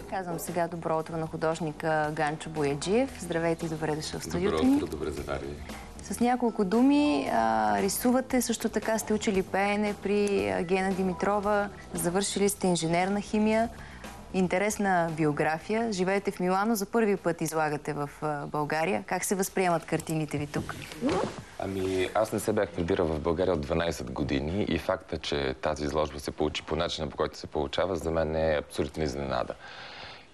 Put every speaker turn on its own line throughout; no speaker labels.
Казвам сега добро утро на художника Ганчо Бояджиев. Здравейте и добре дошъл в студиото ни.
Добро утро, добре завари.
С няколко думи рисувате, също така сте учили пеене при Гена Димитрова, завършили сте инженерна химия, интересна биография. Живеете в Милано, за първи път излагате в България. Как се възприемат картините ви тук?
Ами, аз не се бях прибирал в България от 12 години и факта, че тази изложба се получи по начина, по който се получава, за мен е абсолютна изненада.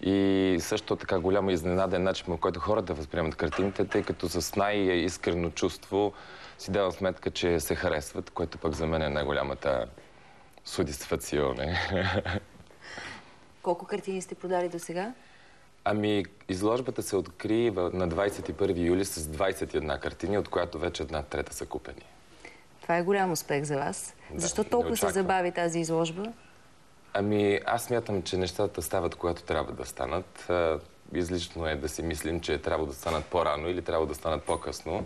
И също така голяма изненада е начин, по който хората възприемат картините, тъй като с най-искрено чувство си давам сметка, че се харесват, което пък за мен е най-голямата сатисфакция.
Колко картини сте продали до сега?
Ами, изложбата се откри на 21 юли с 21 картини, от която вече една трета са купени. Това
е голям успех за вас. Да, защо толкова се забави тази изложба?
Ами, аз смятам, че нещата стават, когато трябва да станат. Излишно е да си мислим, че трябва да станат по-рано или трябва да станат по-късно.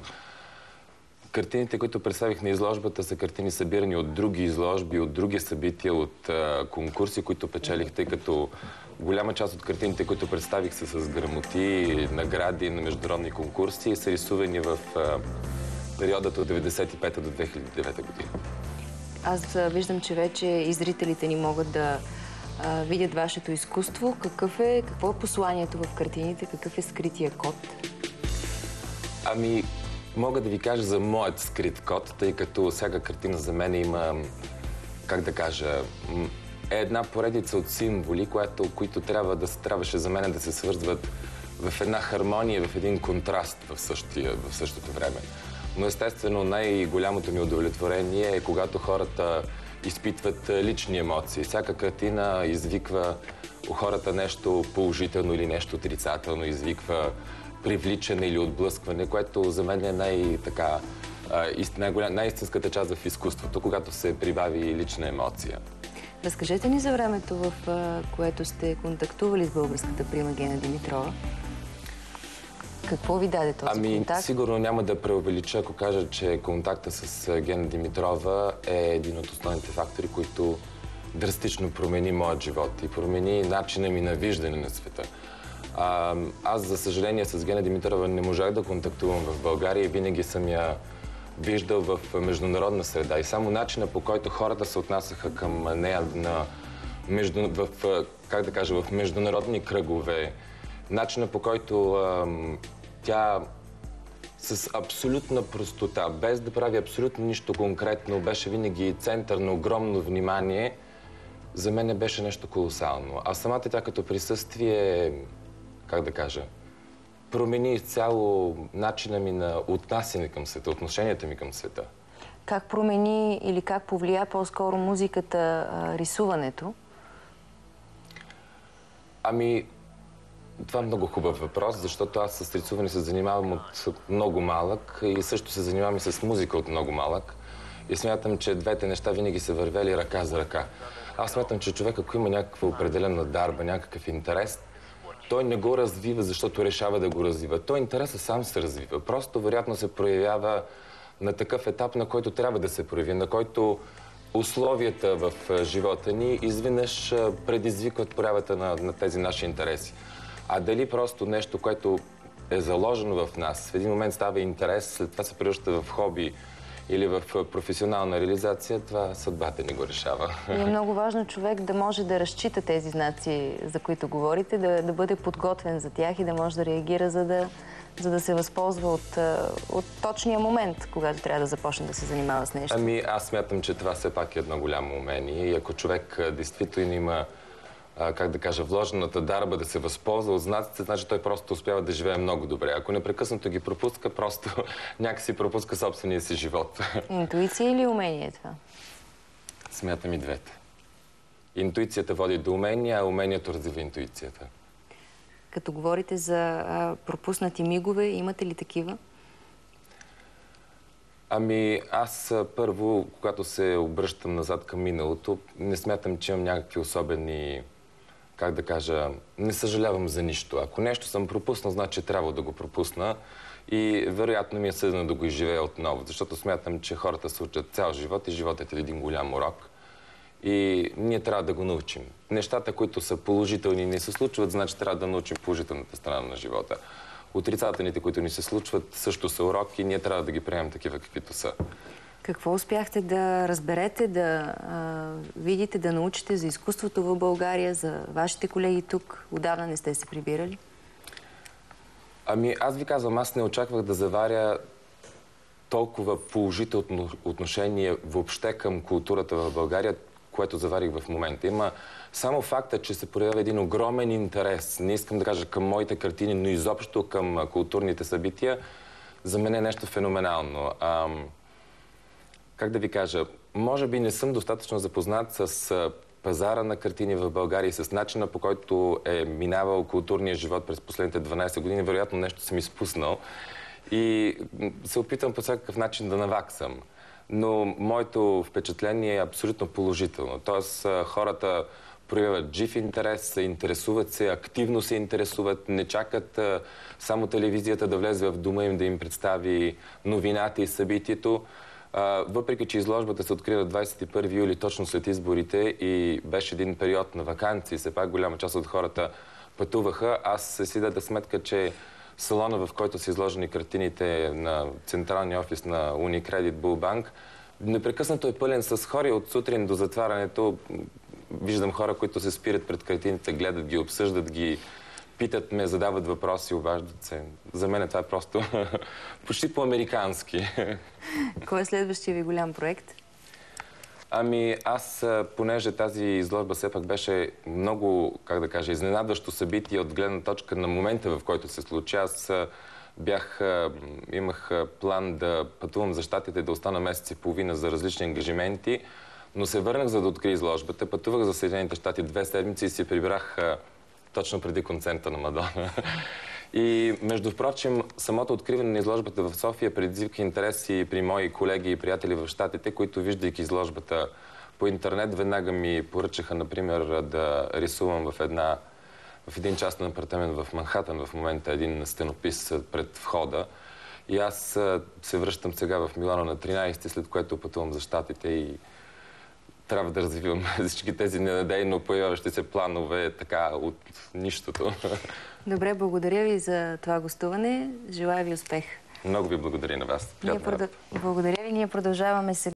Картините, които представих на изложбата, са картини събирани от други изложби, от други събития, от конкурси, които печелих, тъй като голяма част от картините, които представих, са с грамоти, награди на международни конкурси и са рисувани в периодата от 1995 до 2009 година.
Аз виждам, че вече и зрителите ни могат да видят вашето изкуство. Какво е посланието в картините? Какъв е скрития код?
Ами, мога да ви кажа за моят скрит код, тъй като всяка картина за мен има, как да кажа, една поредица от символи, които трябваше за мен да се свързват в една хармония, в един контраст в същото време. Но естествено най-голямото ми удовлетворение е когато хората изпитват лични емоции. Всяка картина извиква у хората нещо положително или нещо отрицателно, извиква привличане или отблъскване, което за мен е най-истинската част в изкуството, когато се прибави лична емоция.
Разкажете ни за времето, в което сте контактували с българската прима Гена Димитрова. Какво ви даде този контакт?
Сигурно няма да преувелича, ако кажа, че контакта с Гена Димитрова е един от основните фактори, които драстично промени моят живот и промени начина ми на виждане на света. Аз, за съжаление, с Гена Димитрова не можах да контактувам в България и винаги съм я виждал в международна среда. И само начина, по който хората се отнасяха към нея в международни кръгове, начина, по който тя с абсолютна простота, без да прави абсолютно нищо конкретно, беше винаги център на огромно внимание, за мен не беше нещо колосално. А самата тя като присъствие, промени изцяло начина ми на отнасяне към света, отношенията ми към света.
Как промени или как повлия по-скоро музиката, рисуването?
Ами, това е много хубав въпрос, защото аз с рисуване се занимавам от много малък и също се занимавам и с музика от много малък. И смятам, че двете неща винаги са вървели ръка за ръка. Аз смятам, че човек, ако има някаква определена дарба, някакъв интерес, той не го развива, защото решава да го развива. Той интересът сам се развива. Просто, вероятно, се проявява на такъв етап, на който трябва да се прояви, на който условията в живота ни изведнъж предизвикват проявата на тези наши интереси. А дали просто нещо, което е заложено в нас, в един момент става интерес, след това се превръща в хоби или в професионална реализация, това съдбата не го решава.
И е много важно човек да може да разчита тези знаци, за които говорите, да бъде подготвен за тях и да може да реагира, за да се възползва от точния момент, когато трябва да започне да се занимава с нещо.
Ами, аз смятам, че това все пак е едно голямо умение и ако човек действително има вложената дарба да се възползва от знаците, значи той просто успява да живее много добре. Ако непрекъснато ги пропуска, просто някакси пропуска собствения си живот.
Интуиция или умение това?
Смятам и двете. Интуицията води до умение, а умението развива интуицията.
Като говорите за пропуснати мигове, имате ли такива?
Ами, аз първо, когато се обръщам назад към миналото, не смятам, че имам някакви особени, не съжалявам за нищо. Ако нещо съм пропуснал, значи трябва да го пропусна и вероятно ми е съдено да го изживея отново, защото смятам, че хората се учат цял живот и животът е един голям урок. И ние трябва да го научим. Нещата, които са положителни и не се случват, значи трябва да научим положителната страна на живота. Отрицателните, които ни се случват, също са уроки и ние трябва да ги приемем такива, каквито са.
Какво успяхте да разберете, да видите, да научите за изкуството в България, за вашите колеги тук? Отдавна не сте се прибирали?
Ами, аз ви казвам, аз не очаквах да заваря толкова положително отношение въобще към културата в България, което заварих в момента. Има само факта, че се проявява един огромен интерес. Не искам да кажа към моите картини, но изобщо към културните събития. За мен е нещо феноменално. Как да ви кажа, може би не съм достатъчно запознат с пазара на картини в България и с начина, по който е минавал културния живот през последните 12 години. Вероятно нещо съм изпуснал и се опитвам по всякакъв начин да наваксам. Но моето впечатление е абсолютно положително. Тоест, хората проявяват жив интерес, интересуват се, активно се интересуват, не чакат само телевизията да влезе в дома им, да им представи новината и събитието. Въпреки че изложбата се открива 21 юли, точно след изборите, и беше един период на ваканции, все пак голяма част от хората пътуваха, аз си даде сметка, че салона, в който са изложени картините на централния офис на Unicredit Bullbank, непрекъснато е пълен с хора. От сутрин до затварянето виждам хора, които се спират пред картините, гледат ги, обсъждат ги, питат ме, задават въпроси, обаждат се. За мен това е просто почти по-американски.
Кой е следващия ви голям проект?
Ами аз, понеже тази изложба все пак беше много, как да кажа, изненадващо събитие от гледна точка на момента, в който се случи. Аз имах план да пътувам за Щатите, да остана месец и половина за различни ангажименти, но се върнах, за да открия изложбата. Пътувах за Съединените щати 2 седмици и се прибрах точно преди концерта на Мадона. И, между впрочем, самото откриване на изложбата в София предизвика интерес и при мои колеги и приятели в Щатите, които, виждайки изложбата по интернет, веднага ми поръчаха, например, да рисувам в един частен апартамент в Манхатън в момента, един стенопис пред входа. И аз се връщам сега в Милано на 13, след което пътувам за Щатите и трябва да развивам всички тези ненадейно появяващи се планове така от нищото.
Добре, благодаря ви за това гостуване. Желая ви успех.
Много ви благодаря на вас.
Благодаря ви. Ние продължаваме сега.